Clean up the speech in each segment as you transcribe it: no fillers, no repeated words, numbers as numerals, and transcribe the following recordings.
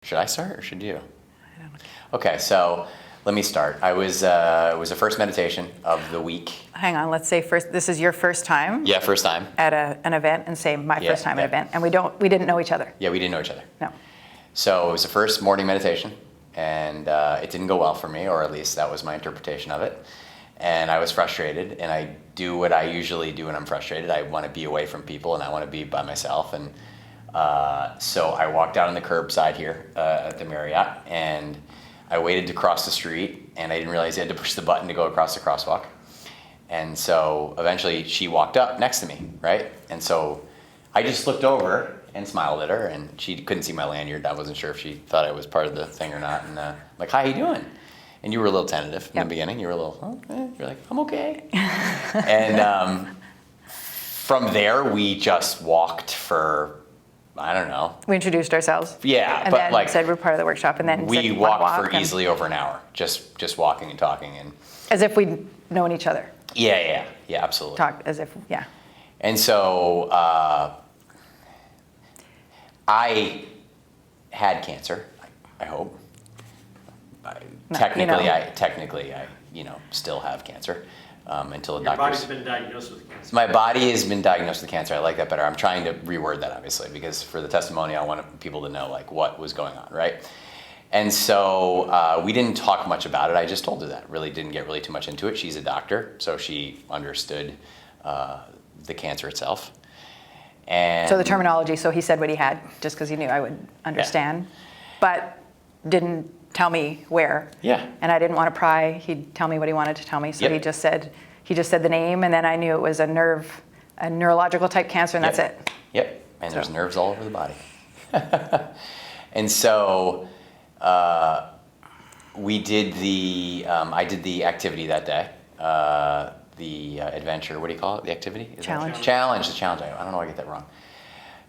Should I start or should you? I don't know. Okay, so let me start. It was the first meditation of the week. Hang on, let's say first, this is your first time? Yeah, first time. At an event, and say my first time at an event. And we didn't know each other? Yeah, we didn't know each other. No. So it was the first morning meditation, and it didn't go well for me, or at least that was my interpretation of it. And I was frustrated, and I do what I usually do when I'm frustrated. I want to be away from people, and I want to be by myself. And so I walked out on the curbside here at the Marriott, and I waited to cross the street, and I didn't realize I had to push the button to go across the crosswalk. And so eventually she walked up next to me, right? And so I just looked over and smiled at her, and she couldn't see my lanyard. I wasn't sure if she thought I was part of the thing or not. And like, how you doing? And you were a little tentative in the beginning. You were a little, you're like, I'm okay. And from there, we just walked for, I don't know. We introduced ourselves. Yeah, and but then said we're part of the workshop, and then we walked for easily over an hour, just walking and talking, and as if we'd known each other. Yeah, absolutely. Talk as if, yeah. And so I had cancer. I hope. Technically, I still have cancer until the doctors. Your body's been diagnosed with cancer. My body has been diagnosed with cancer. I like that better. I'm trying to reword that, obviously, because for the testimony, I want people to know like what was going on, right? And so we didn't talk much about it. I just told her that. Really didn't get really too much into it. She's a doctor, so she understood the cancer itself. And So the terminology, so he said what he had, just because he knew I would understand, but didn't tell me where. Yeah. And I didn't want to pry. He'd tell me what he wanted to tell me. So he just said the name, and then I knew it was a neurological type cancer, and that's it. Yep. And there's nerves all over the body. And so we did I did the activity that day. The adventure, what do you call it? The activity? Challenge. The challenge. I don't know why I get that wrong.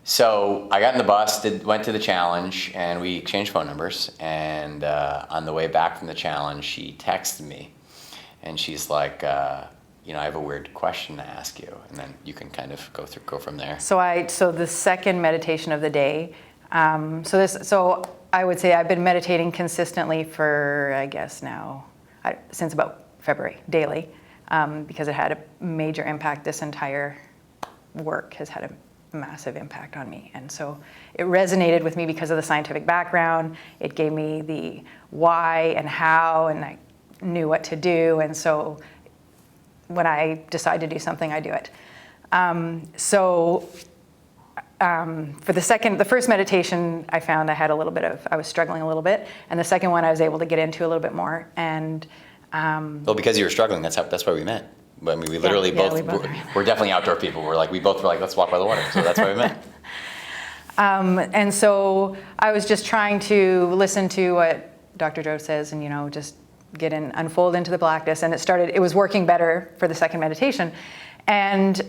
So I got in the bus, went to the challenge, and we exchanged phone numbers. And on the way back from the challenge, she texted me, and she's like, I have a weird question to ask you, and then you can kind of go from there. So the second meditation of the day. So I would say I've been meditating consistently for, I guess now, since about February, daily, because it had a major impact. This entire work has had a massive impact on me. And so it resonated with me because of the scientific background. It gave me the why and how, and I knew what to do. And so when I decide to do something, I do it. For the first meditation, I found I was struggling a little bit. And the second one, I was able to get into a little bit more. And well, because you were struggling, that's why we met. I mean, we literally we're definitely outdoor people. We both were like, let's walk by the water. So that's why we met. And so I was just trying to listen to what Dr. Joe says and, just unfold into the blackness. And it was working better for the second meditation. And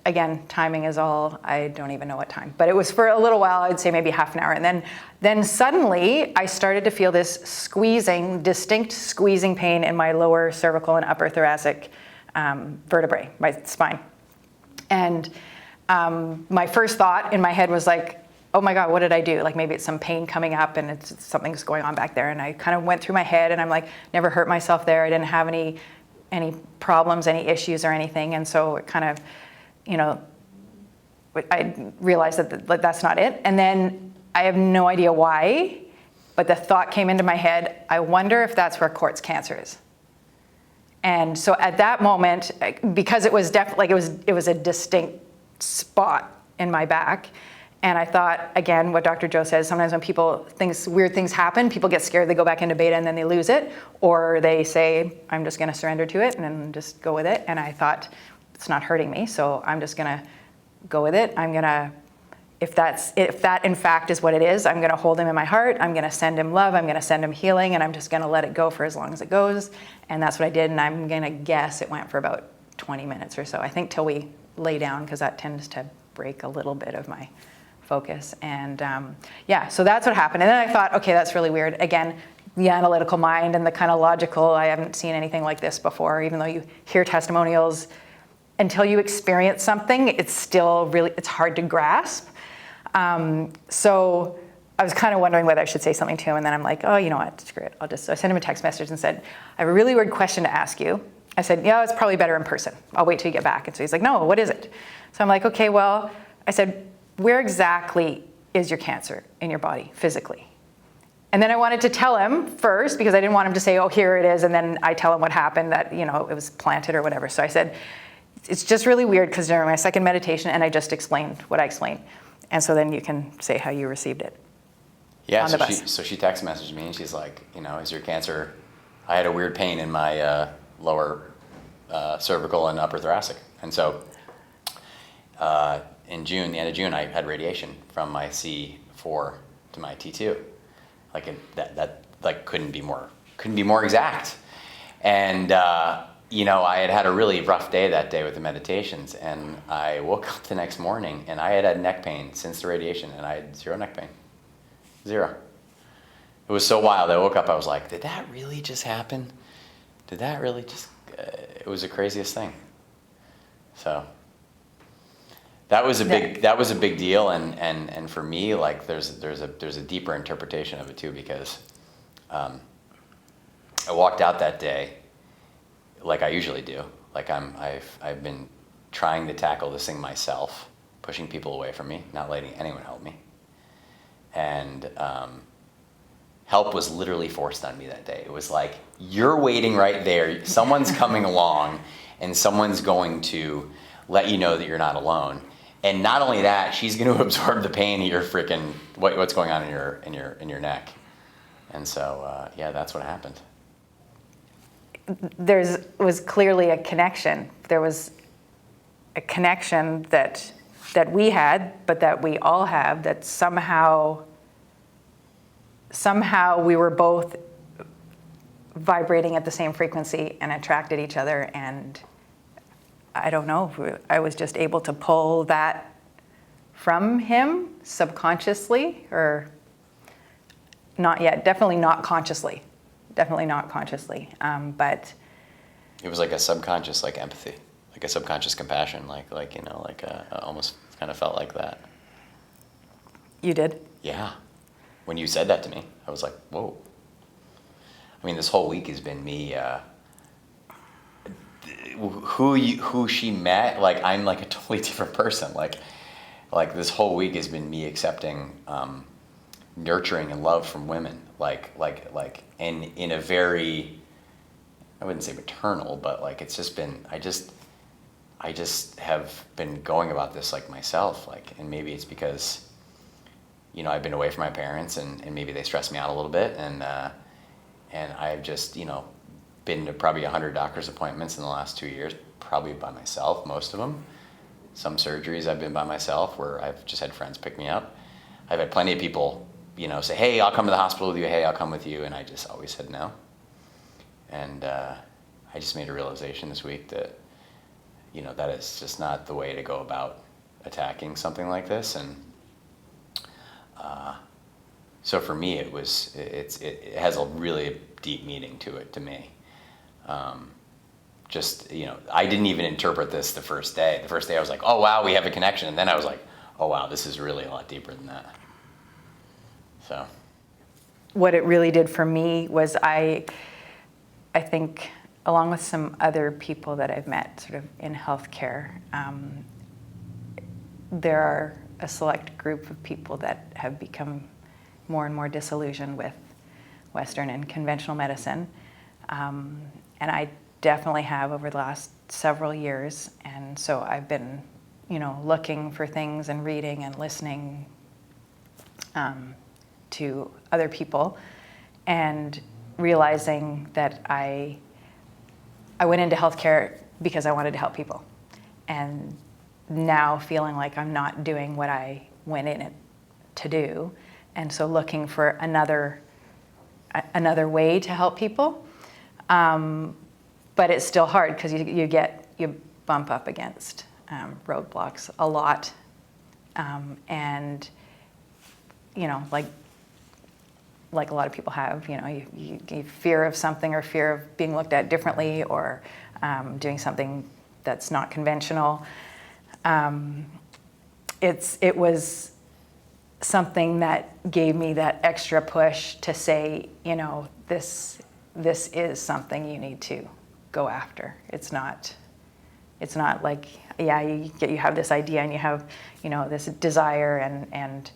again, timing is all, I don't even know what time, but it was for a little while, I'd say maybe half an hour. And then suddenly I started to feel this distinct squeezing pain in my lower cervical and upper thoracic vertebrae, my spine. And my first thought in my head was like, oh my God, what did I do? Like maybe it's some pain coming up and something's going on back there. And I kind of went through my head and I'm like, never hurt myself there. I didn't have any problems, any issues or anything. And so it kind of, I realized that that's not it. And then I have no idea why, but the thought came into my head, I wonder if that's where Court's cancer is. And so at that moment, because it was it was a distinct spot in my back, and I thought, again, what Dr. Joe says, sometimes when weird things happen, people get scared, they go back into beta and then they lose it, or they say, I'm just gonna surrender to it and then just go with it. And I thought, it's not hurting me, so I'm just gonna go with it. If that in fact is what it is, I'm gonna hold him in my heart, I'm gonna send him love, I'm gonna send him healing, and I'm just gonna let it go for as long as it goes. And that's what I did, and I'm gonna guess it went for about 20 minutes or so, I think, till we lay down, because that tends to break a little bit of my focus. And so that's what happened. And then I thought, okay, that's really weird. Again, the analytical mind and the kind of logical, I haven't seen anything like this before, even though you hear testimonials, until you experience something, it's still it's hard to grasp. So I was kind of wondering whether I should say something to him, and then I'm like, oh, you know what, screw it. I sent him a text message and said, I have a really weird question to ask you. I said, yeah, it's probably better in person. I'll wait till you get back. And so he's like, no, what is it? So I'm like, okay, well, I said, where exactly is your cancer in your body, physically? And then I wanted to tell him first, because I didn't want him to say, oh, here it is, and then I tell him what happened, that, you know, it was planted or whatever. So I said, it's just really weird, because during my second meditation, and I just explained what I explained. And so then you can say how you received it. Yeah, On the bus. so she text messaged me, and she's like, you know, is your cancer, I had a weird pain in my lower cervical and upper thoracic. And so in June, the end of June, I had radiation from my C4 to my T2. Like that like couldn't be more exact. And you know, I had a really rough day that day with the meditations, and I woke up the next morning and I had neck pain since the radiation, and I had zero neck pain. Zero. It was so wild. I woke up, I was like, did that really just happen? Did that really just, it was the craziest thing. So that was a big deal, and for me, like there's a deeper interpretation of it too, because I walked out that day like I usually do. Like I've been trying to tackle this thing myself, pushing people away from me, not letting anyone help me. And help was literally forced on me that day. It was like, you're waiting right there, someone's coming along, and someone's going to let you know that you're not alone. And not only that, she's going to absorb the pain of your freaking what's going on in your neck. And so yeah, that's what happened. There was clearly a connection. There was a connection that we had, but that we all have, that somehow we were both vibrating at the same frequency and attracted each other. And I don't know, I was just able to pull that from him subconsciously, or not yet, definitely not consciously. But It was like a subconscious, like empathy, like a subconscious compassion, like you know, like almost kind of felt like that. you did? Yeah. When you said that to me, I was like, whoa. I mean, this whole week has been me, who she met, like I'm like a totally different person. Like this whole week has been me accepting nurturing and love from women, like in a very, I wouldn't say maternal, but like it's just been, I just have been going about this like myself, like, and maybe it's because, you know, I've been away from my parents, and maybe they stress me out a little bit, and I've just, you know, been to probably 100 doctor's appointments in the last 2 years, probably by myself, most of them. Some surgeries I've been by myself, where I've just had friends pick me up. I've had plenty of people, you know, say, hey, I'll come to the hospital with you, hey, I'll come with you, and I just always said no. And I just made a realization this week that, you know, that is just not the way to go about attacking something like this. And so for me, it has a really deep meaning to it, to me. Just, you know, I didn't even interpret this the first day. The first day I was like, oh wow, we have a connection. And then I was like, oh wow, this is really a lot deeper than that. So. What it really did for me was I think, along with some other people that I've met sort of in healthcare, there are a select group of people that have become more and more disillusioned with Western and conventional medicine. And I definitely have over the last several years. And so I've been, you know, looking for things and reading and listening to other people, and realizing that I went into healthcare because I wanted to help people. And now feeling like I'm not doing what I went in it to do. And so looking for another way to help people. But it's still hard, because you bump up against roadblocks a lot. And, you know, like a lot of people have, you know, you fear of something, or fear of being looked at differently, or doing something that's not conventional. It was something that gave me that extra push to say, this is something you need to go after. It's not like, yeah, you have this idea and you have, this desire and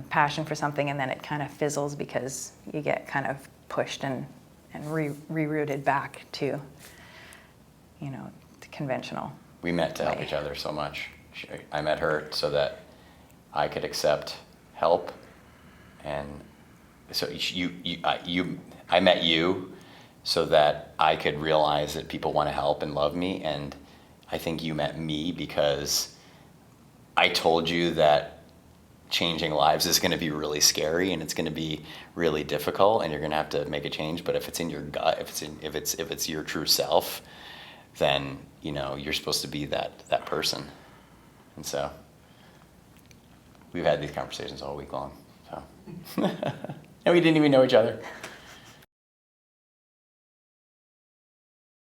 passion for something, and then it kind of fizzles because you get kind of pushed and rerouted back to, the conventional. We met to help way. each other so much. I met her so that I could accept help, and so I met you so that I could realize that people want to help and love me, and I think you met me because I told you that changing lives is going to be really scary and it's going to be really difficult, and you're going to have to make a change. But if it's in your gut, if it's your true self, then you're supposed to be that person. And so we've had these conversations all week long. So and we didn't even know each other.